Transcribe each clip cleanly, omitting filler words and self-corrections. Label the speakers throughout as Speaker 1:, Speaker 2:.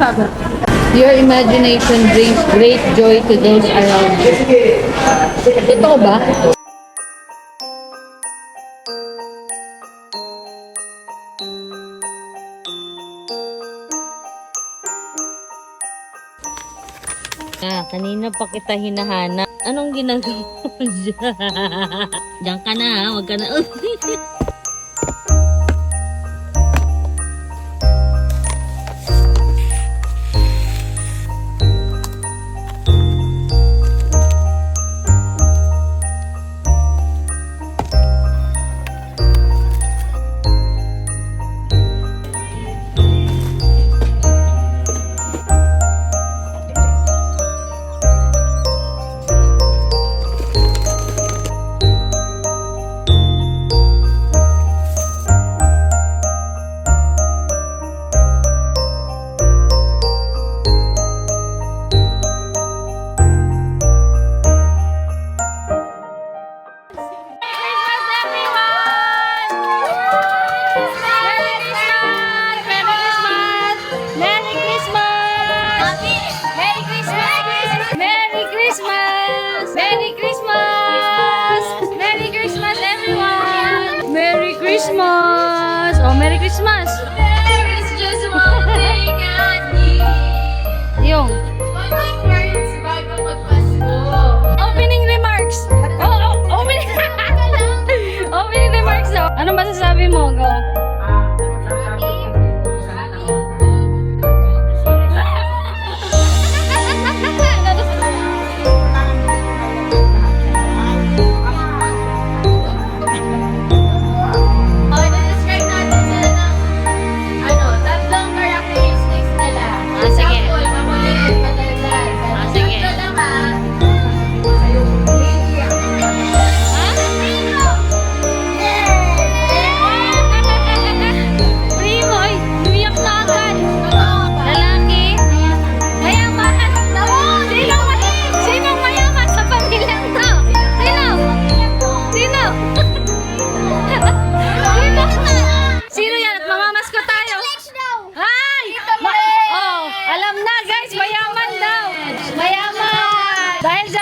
Speaker 1: Your imagination brings great joy to those around you. Totoo ba? Kanina pa kita hinahanap. Anong ginagawa mo dyan? Diyan ka na, huwag ka na. Christmas! Oh, Merry Christmas!
Speaker 2: There is just one thing I need.
Speaker 1: Yung
Speaker 2: One words bago magpasko.
Speaker 1: opening remarks! Opening opening remarks daw. Ano masasabi mo? Go.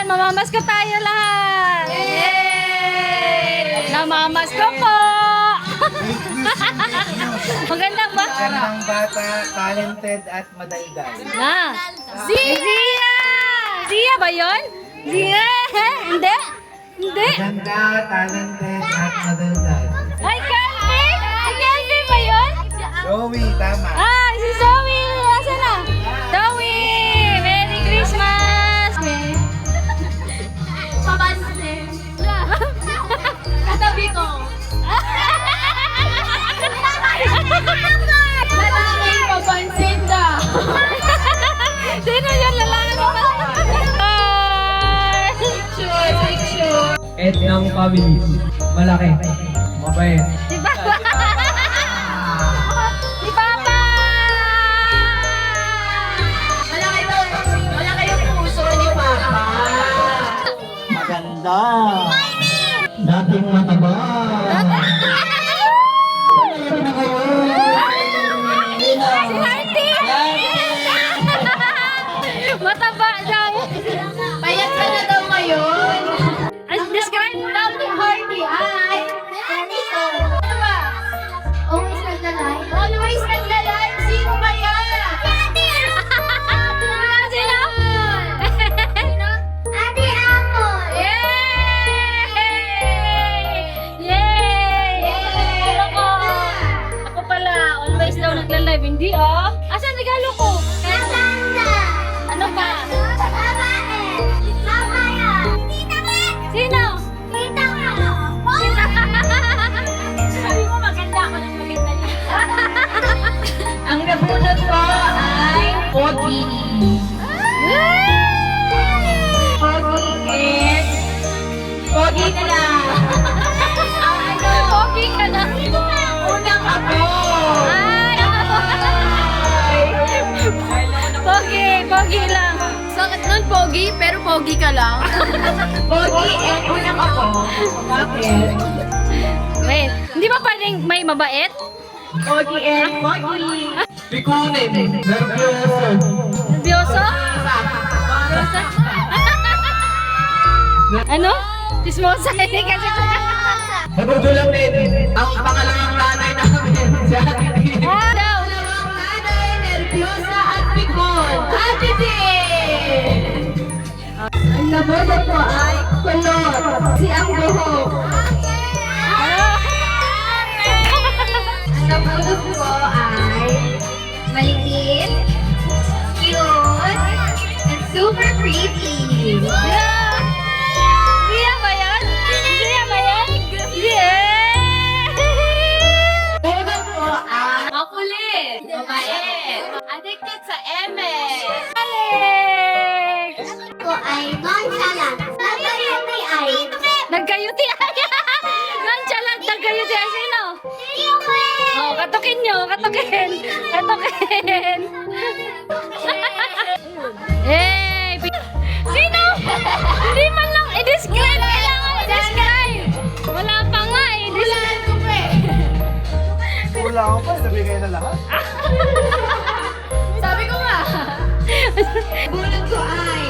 Speaker 1: Namamasko tayo lahat! Yay! Namamasko po! Maganda ba?
Speaker 3: Magandang bata, talented at madaldal.
Speaker 1: Zia! Zia ba yun? Zia? Hindi? Hindi?
Speaker 3: Maganda, talented at madaldal.
Speaker 1: Ay, Kelvin! Si Kelvin ba yun?
Speaker 3: Joey, tama.
Speaker 1: Si Zoe! Asa na? Zoe! Merry Christmas!
Speaker 2: Papansin. Katabi ko. Lalaki, papansin na.
Speaker 1: Sino yun? Lalaki mo ba?
Speaker 2: Picture.
Speaker 4: Ed ng family. Malaki. Mabait.
Speaker 1: Si Papa! Si Papa!
Speaker 2: Malaki yung puso ni Papa.
Speaker 3: Maganda. Dating mataba.
Speaker 1: Si Hardy! Mataba daw.
Speaker 2: Payat ka na daw ngayon.
Speaker 1: Describe mo daw.
Speaker 2: Hardy, ay. Ano ba? Always naglalay? Always naglalay? Sino kaya?
Speaker 1: Sino?
Speaker 2: Ate Apple.
Speaker 1: Yay! Ako pala, always daw nagla-live. Hindi Asan regalo ko? Ano pa? Sino?
Speaker 2: Sabi mo maganda ako ng maganda niya. Ang nabunot ko ay Pogi. Pogi is Pogi ka lang.
Speaker 1: Pogi ka na.
Speaker 2: Unang ako.
Speaker 1: Pogi lang.
Speaker 2: Sakit nun, Pogi, pero Pogi ka lang. Pogi and unang ako. Bakit?
Speaker 1: Wait, hindi ba pwedeng may mabait?
Speaker 2: Pogi and Pogi.
Speaker 4: Pikunin.
Speaker 3: Nervyoso.
Speaker 1: Nervyoso? Nervyoso? Ano? Chismosa. Hindi kasi
Speaker 3: Magugulang din.
Speaker 4: Ang pangalawang nanay namin. Si Ate Tin.
Speaker 1: daw.
Speaker 2: Nanay, nervyosa at pikon. Ate Tin! Ang naboto ko ay kulot. Si ang buhok. Ang naboto ko ay maliit, cute, and super pretty.
Speaker 1: Ria ba yan? Ria ba yan? Yeah!
Speaker 2: Boto ko ay makulit, mabait, addicted sa eme.
Speaker 1: Alex!
Speaker 2: Ko ay nonchalant. Nagkayuti ay
Speaker 1: Nagkayuti ay! Nonchalant, nagkayuti ay sino? Oh, katukin nyo, katukin! Katukin! Hey! Sino? Hindi man lang i-describe. Kailangan i-describe. Wala pa nga i-describe.
Speaker 3: Wala ako pa, nabigay na lahat.
Speaker 1: Sabi ko nga.
Speaker 2: bulot ko ay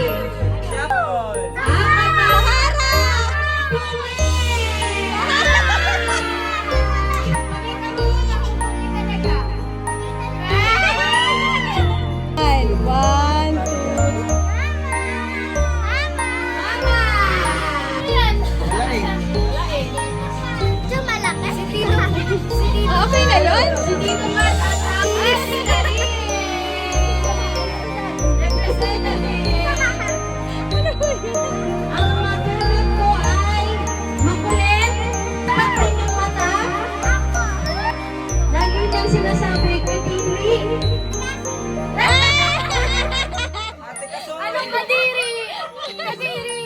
Speaker 1: Okay na yun?
Speaker 2: ang magulat ko ay makulit, patay ng mata. Lagi niyang sinasabi, Kadiri.
Speaker 1: Anong kadiri? Kadiri.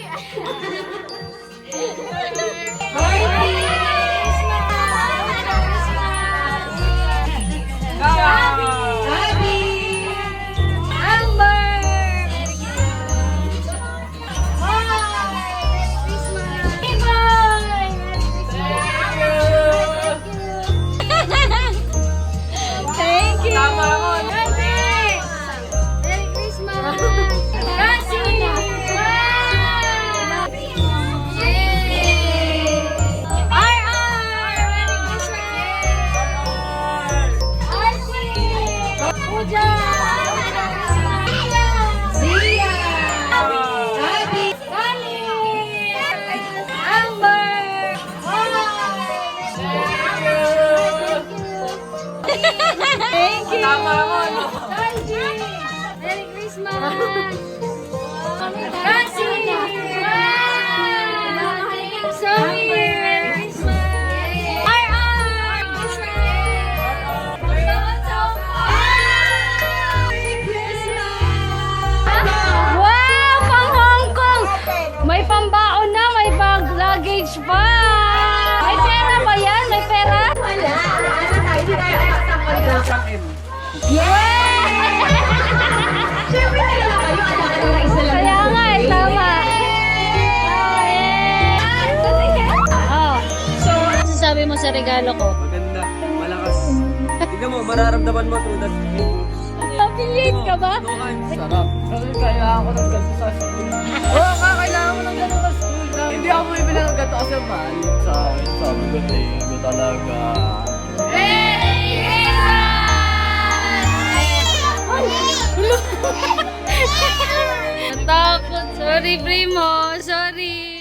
Speaker 1: Thank you. Tama ako. Merry Christmas. Kasi. Merry Christmas. Puja. Zia. Abby. Kali. Amber. Thank you. Tama ako, no? Merry Christmas. Kasi. Sorry. Merry Christmas. Wow! Pang Hong Kong! May pambaon na, may bag luggage pa! May pera ba yan? May pera?
Speaker 2: Wala. Ano tayo? Hindi tayo anak ng pagkakak.
Speaker 1: Yeah!
Speaker 2: Siyempre kayo kayo, anak ka ng isa lang.
Speaker 1: Kaya nga, tama. Oh. So, ano sasabi mo sa regalo ko?
Speaker 4: Maganda. Malakas. Tignan mo, mararamdaman mo to that
Speaker 1: Affiliate ka ba?
Speaker 4: sarap. Kasi kailangan ko ng ganito sa school. Oo nga, kailangan ko ng ganito sa school. Hindi ako bibili ng ganito kasi mahal sa akin. Sabi ko, thank you talaga.
Speaker 1: Natakot. Sorry, Primo. Sorry.